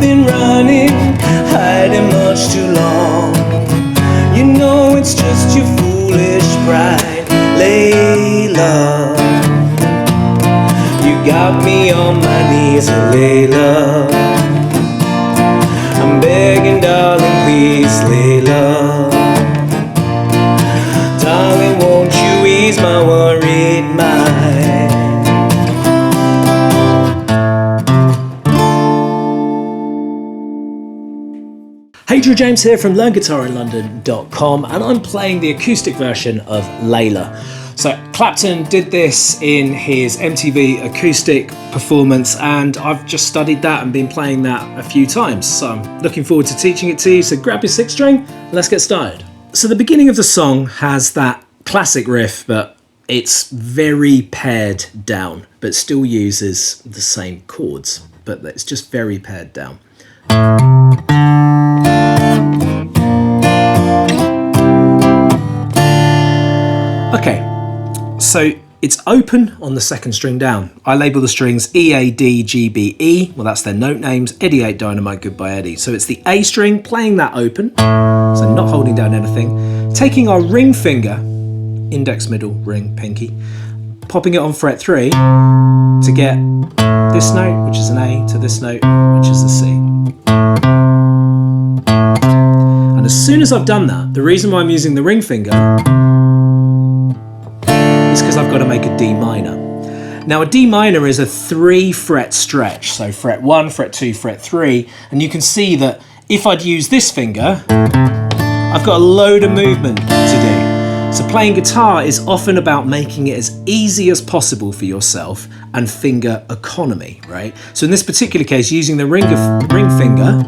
been running, hiding much too long. You know it's just your foolish pride, Layla. You got me on my knees, Layla. I'm begging, darling, please, Layla. Darling, won't you ease my worried mind? Hey, Drue James here from LearnGuitarInLondon.com, and I'm playing the acoustic version of Layla. So Clapton did this in his MTV Acoustic performance, and I've just studied that and been playing that a few times. So I'm looking forward to teaching it to you. So grab your sixth string and let's get started. So the beginning of the song has that classic riff, but it's very pared down, but still uses the same chords, but it's just very pared down. Okay, so it's open on the second string down. I label the strings E, A, D, G, B, E. Well, that's their note names. Eddie 8 Dynamite, Goodbye Eddie. So it's the A string, playing that open, so not holding down anything. Taking our ring finger, index, middle, ring, pinky, popping it on fret 3 to get this note, which is an A, to this note, which is a C. And as soon as I've done that, the reason why I'm using the ring finger is because I've got to make a D minor. Now a D minor is a 3 fret stretch, so fret 1, fret 2, fret 3, and you can see that if I'd use this finger, I've got a load of movement to do. So playing guitar is often about making it as easy as possible for yourself and finger economy, right? So in this particular case, using the ring finger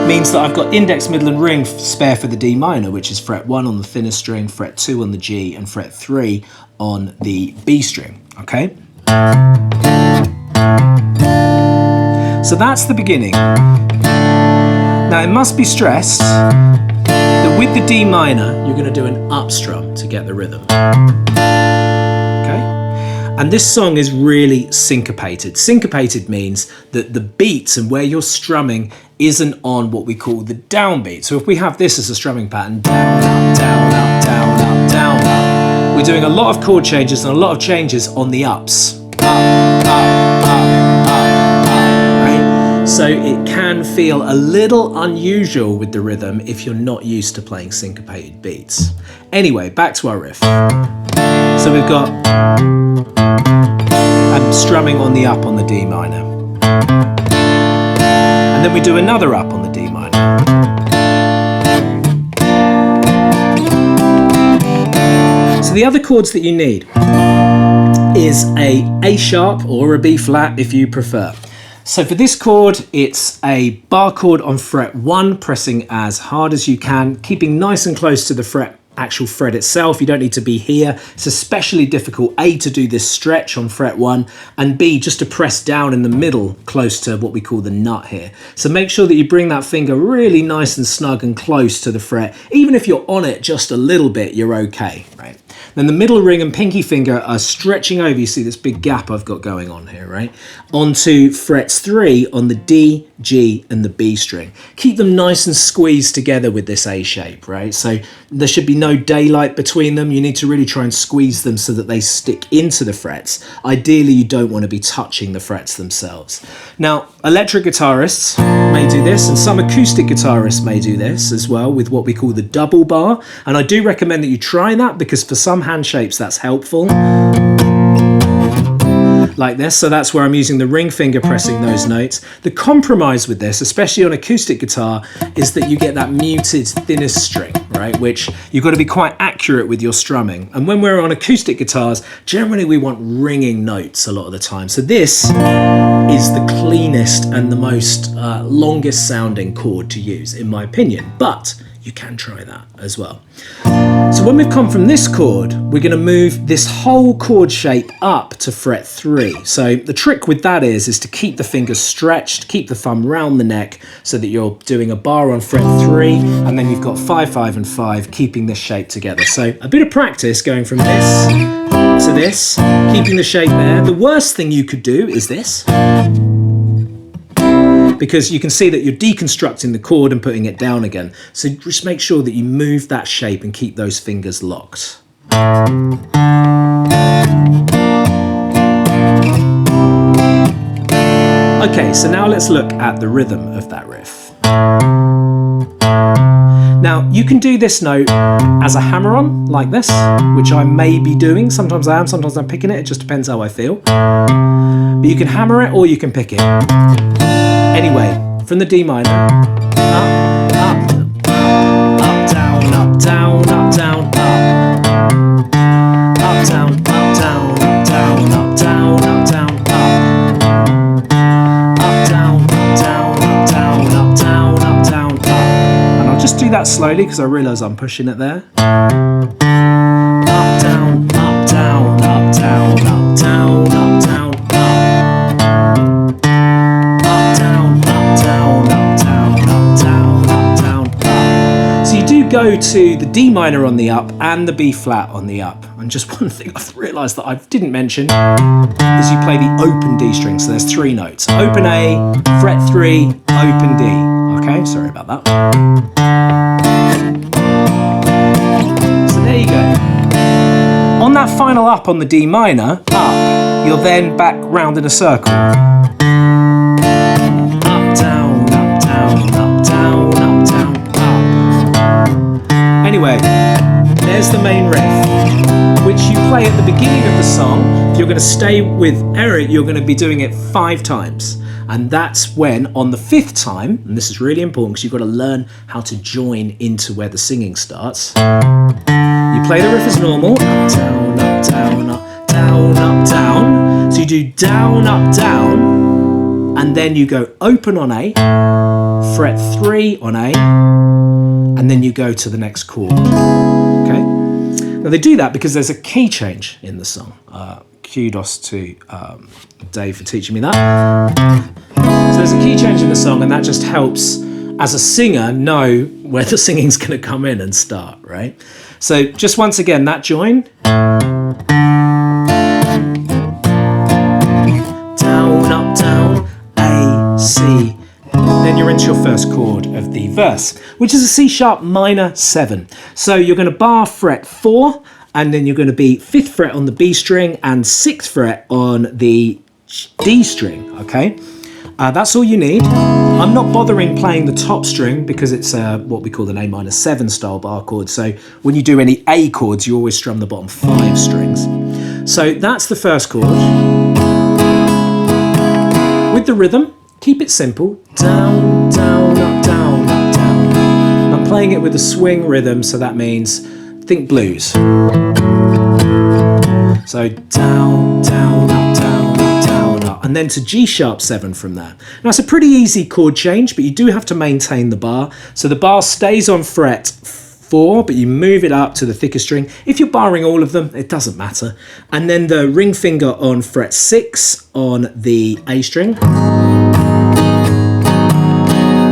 means that I've got index, middle and ring spare for the D minor, which is fret 1 on the thinnest string, fret 2 on the G, and fret 3 on the B string, okay? So that's the beginning. Now it must be stressed that with the D minor, you're going to do an up strum to get the rhythm. And this song is really syncopated. Syncopated means that the beats and where you're strumming isn't on what we call the downbeat. So if we have this as a strumming pattern, down, up, down, up, down, up, down, up, we're doing a lot of chord changes and a lot of changes on the ups. Up, right? So it can feel a little unusual with the rhythm if you're not used to playing syncopated beats. Anyway, back to our riff. So we've got I'm strumming on the up on the D minor. And then we do another up on the D minor. So the other chords that you need is A sharp or a B flat if you prefer. So for this chord, it's a bar chord on fret 1, pressing as hard as you can, keeping nice and close to the actual fret itself. You don't need to be here. It's especially difficult, A, to do this stretch on fret 1, and B, just to press down in the middle close to what we call the nut here. So make sure that you bring that finger really nice and snug and close to the fret. Even if you're on it just a little bit, you're okay, right? Then the middle ring and pinky finger are stretching over. You see this big gap I've got going on here, right? Onto frets 3 on the D, G, and the B string. Keep them nice and squeezed together with this A shape, right? So there should be no daylight between them. You need to really try and squeeze them so that they stick into the frets. Ideally, you don't want to be touching the frets themselves. Now, electric guitarists may do this, and some acoustic guitarists may do this as well with what we call the double bar. And I do recommend that you try that because for some hand shapes that's helpful. Like this, so that's where I'm using the ring finger pressing those notes. The compromise with this, especially on acoustic guitar, is that you get that muted thinnest string, right? Which you've got to be quite accurate with your strumming. And when we're on acoustic guitars, generally we want ringing notes a lot of the time. So this is the cleanest and the most longest sounding chord to use, in my opinion, but you can try that as well. So when we've come from this chord, we're going to move this whole chord shape up to fret 3. So the trick with that is to keep the fingers stretched, keep the thumb round the neck so that you're doing a bar on fret 3, and then you've got 5, 5 and 5, keeping this shape together. So a bit of practice going from this to this, keeping the shape there. The worst thing you could do is this. because you can see that you're deconstructing the chord and putting it down again. So just make sure that you move that shape and keep those fingers locked. Okay, so now let's look at the rhythm of that riff. Now, you can do this note as a hammer-on, like this, which I may be doing. Sometimes I am, sometimes I'm picking it. It just depends how I feel. But you can hammer it or you can pick it. Anyway, from the D minor, up, up, up, down, up, down, up, down, up. Up, down, up, down, up, down, up, down, up, down, up. Up, down, up, down, up, down, up, down, up, down, up. And I'll just do that slowly because I realise I'm pushing it there. Up, down, up, down, up, down, up, down, up, down, up. Up, down, up, down, up, down, up, down, up, down, up. So you do go to the D minor on the up and the B flat on the up. And just one thing I've realised that I didn't mention is you play the open D string. So there's 3 notes. Open A, fret 3, open D. Okay, sorry about that. So there you go. On that final up on the D minor, up, you're then back round in a circle. Up, down, up, down, up, down, up, down, up. Anyway, there's the main riff, which you play at the beginning of the song. If you're going to stay with Eric, you're going to be doing it 5 times. And that's when, on the 5th time, and this is really important because you've got to learn how to join into where the singing starts. You play the riff as normal, up, down, up, down, up, down, up, down. So you do down, up, down, and then you go open on A, fret 3 on A, and then you go to the next chord. Okay? Now they do that because there's a key change in the song. Kudos to Dave for teaching me that. So there's a key change in the song, and that just helps as a singer know where the singing's going to come in and start, right? So just once again, that join. Down, up, down, A, C. Then you're into your first chord of the verse, which is a C sharp minor 7. So you're going to bar fret 4, and then you're going to be 5th fret on the B string and 6th fret on the D string, okay? That's all you need. I'm not bothering playing the top string because it's what we call an A minor 7 style bar chord. So when you do any A chords, you always strum the bottom 5 strings. So that's the first chord. With the rhythm, keep it simple. Down, down, up, down, up, down. And I'm playing it with a swing rhythm, so that means think blues. So down, down, up, down, up, down, up. And then to G sharp 7 from there. Now it's a pretty easy chord change, but you do have to maintain the bar. So the bar stays on fret 4, but you move it up to the thicker string. If you're barring all of them, it doesn't matter. And then the ring finger on fret 6 on the A string.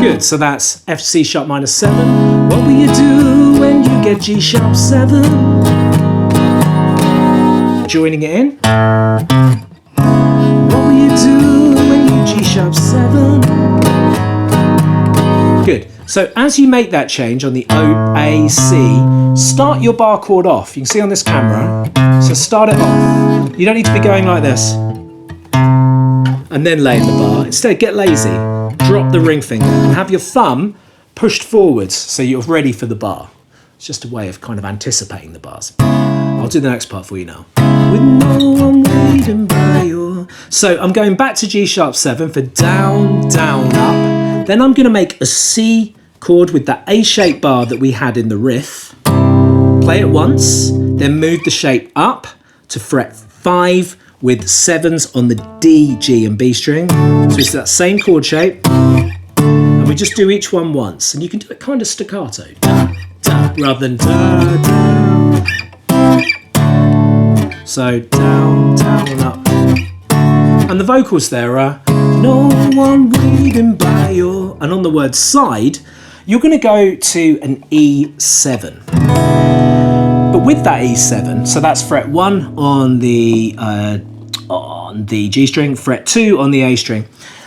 Good, so that's F, C sharp minor 7. What will you do when you get G sharp 7? Joining it in. What will you do when you G sharp 7? Good. So as you make that change on the O, A, C, start your bar chord off. You can see on this camera. So start it off. You don't need to be going like this and then lay in the bar. Instead, get lazy. Drop the ring finger and have your thumb pushed forwards so you're ready for the bar. It's just a way of kind of anticipating the bars. I'll do the next part for you now. With no one waiting by your... So I'm going back to G sharp 7 for down, down, up. Then I'm going to make a C chord with that A-shaped bar that we had in the riff. Play it once, then move the shape up to fret 5 with 7s on the D, G and B string. So it's that same chord shape. And we just do each one once. And you can do it kind of staccato. Da, da, rather than da, da. So down, down, up. And the vocals there are no one waiting by your... And on the word side, you're going to go to an E7. But with that E7, so that's fret 1 on the G string, fret 2 on the A string.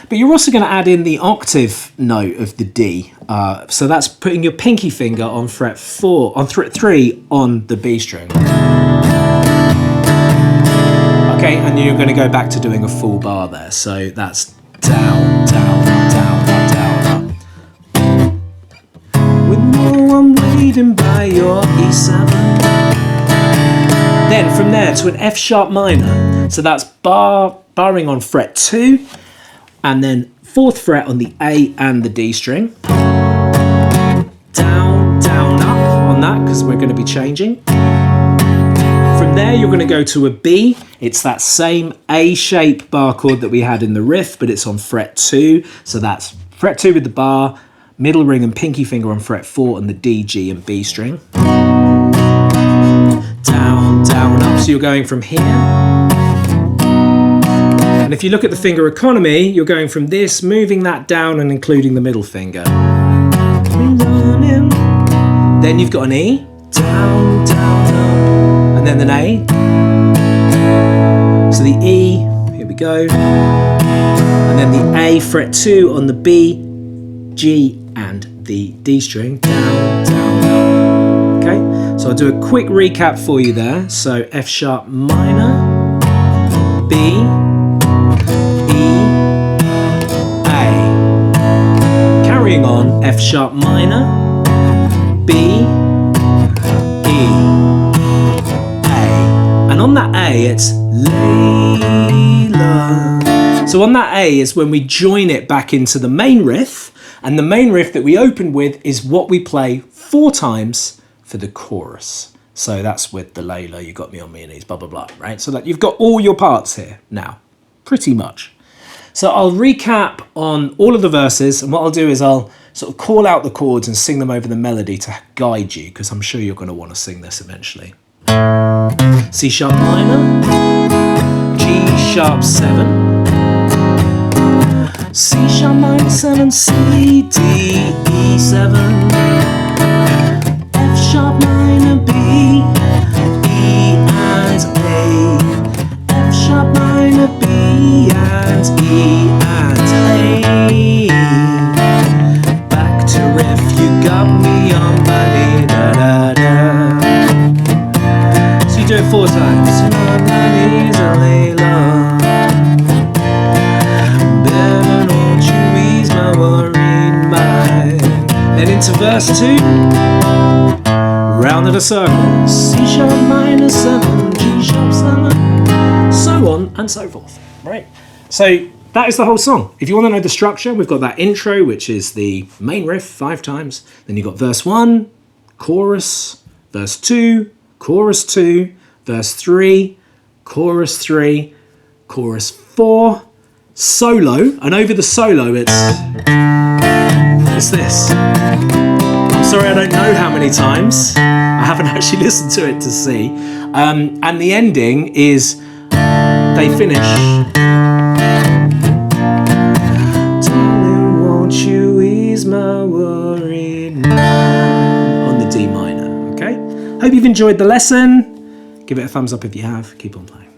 But you're also going to add in the octave note of the D. So that's putting your pinky finger on fret 4, on fret 3 on the B string. Okay, and you're going to go back to doing a full bar there. So that's down, down, down, down, up. With no one waiting by your E7. Then from there to an F sharp minor. So that's barring on fret 2, and then 4th fret on the A and the D string. Down, down, up on that, because we're going to be changing. From there, you're going to go to a B. It's that same A shape bar chord that we had in the riff, but it's on fret 2. So that's fret 2 with the bar, middle ring and pinky finger on fret 4 on the D, G and B string. Down, down, up. So you're going from here. And if you look at the finger economy, you're going from this, moving that down and including the middle finger. Then you've got an E. Down, down, up. And then an A. So the E, here we go. And then the A fret 2 on the B, G and the D string. Down, down, up. Okay, so I'll do a quick recap for you there. So F sharp minor, B, E, A. Carrying on, F sharp minor, B, E, A. And on that A, it's Layla. So on that A is when we join it back into the main riff. And the main riff that we open with is what we play 4 times for the chorus. So that's with the Layla, you got me on me knees, blah, blah, blah, right? So that you've got all your parts here now, pretty much. So I'll recap on all of the verses, and what I'll do is I'll sort of call out the chords and sing them over the melody to guide you, because I'm sure you're going to want to sing this eventually. C sharp minor, G sharp 7, C sharp minor 7, C, D, E 7, F sharp minor, B, E and A, F sharp minor, B and E and A. Back to riff, you got me on my knee, da da da. So you do it 4 times. On my knees, Layla. Better don't you ease my worried mind. Then into verse 2. Round in a circle. C sharp minor 7, G sharp 7, so on and so forth. Right. So that is the whole song. If you want to know the structure, we've got that intro, which is the main riff 5 times. Then you've got verse 1, chorus, verse 2, chorus 2, verse 3, chorus 3, chorus 4, solo, and over the solo it's this. I'm sorry I don't know how many times. I haven't actually listened to it to see. And the ending is they finish. Darling, won't you ease my worried mind on the D minor, okay? Hope you've enjoyed the lesson. Give it a thumbs up if you have. Keep on playing.